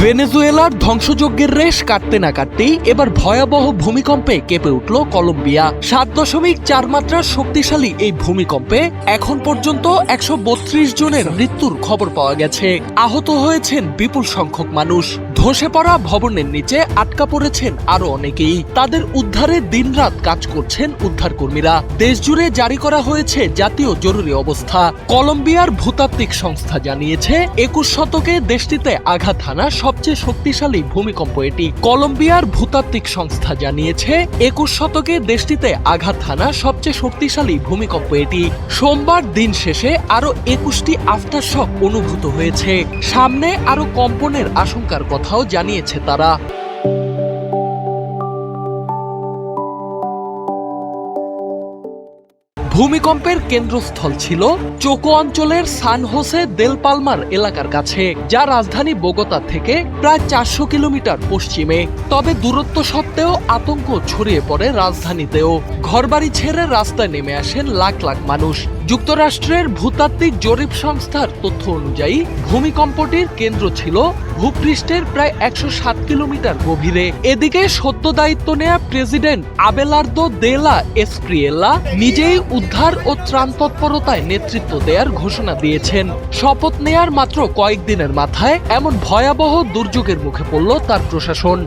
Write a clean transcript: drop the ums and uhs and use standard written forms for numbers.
ভেনেজুয়েলার ধ্বংসযজ্ঞের রেশ কাটতে না কাটতেই এবার ভয়াবহ ভূমিকম্পে কেঁপে উঠল কলম্বিয়া। 7.4 মাত্রার শক্তিশালী এই ভূমিকম্পে এখন পর্যন্ত 132 জনের মৃত্যুর খবর পাওয়া গেছে। আহত হয়েছেন বিপুল সংখ্যক মানুষ। ধসে পড়া ভবনের নিচে আটকা পড়েছেন আরো অনেকেই। তাদের উদ্ধারে দিনরাত কাজ করছেন উদ্ধারকর্মীরা। দেশজুড়ে জারি করা হয়েছে জাতীয় জরুরি অবস্থা। কলম্বিয়ার ভূতাত্ত্বিক সংস্থা জানিয়েছে 21 শতকে দেশটিতে আঘাত হানা সবচেয়ে শক্তিশালী ভূমিকম্প এটি। কলম্বিয়ার ভূতাত্ত্বিক সংস্থা জানিয়েছে 21 শতকে দেশটিতে আঘাত হানা সবচেয়ে শক্তিশালী ভূমিকম্প এটি। সোমবার দিন শেষে আরো 21টি আফটারশক অনুভূত হয়েছে। সামনে আরো কম্পনের আশঙ্কার কথাও জানিয়েছে তারা। ভূমিকম্পের কেন্দ্রস্থল ছিল চোকো অঞ্চলের সান হোসে দেল পালমার এলাকার কাছে, যা রাজধানী বোগোতা থেকে প্রায় 400 কিলোমিটার পশ্চিমে। তবে দূরত্ব সত্ত্বেও আতঙ্ক ছড়িয়ে পড়ে রাজধানীতেও। ঘরবাড়ি ছেড়ে রাস্তায় নেমে আসেন লাখ লাখ মানুষ। যুক্তরাষ্ট্রের ভূতাত্ত্বিক জরিপ সংস্থার তথ্য অনুযায়ী ভূমিকম্পটির কেন্দ্র ছিল ভূপৃষ্ঠের প্রায় 107 কিলোমিটার গভীরে। এদিকে সদ্য দায়িত্ব নেয়া প্রেসিডেন্ট আবেলার্দো দে লা এস্প্রিয়েলা নিজেই উদ্ধার ও ত্রাণ তৎপরতায় নেতৃত্ব দেওয়ার ঘোষণা দিয়েছেন। শপথ নেয়ার মাত্র কয়েকদিনের মাথায় এমন ভয়াবহ দুর্যোগের মুখে পড়ল তার প্রশাসন।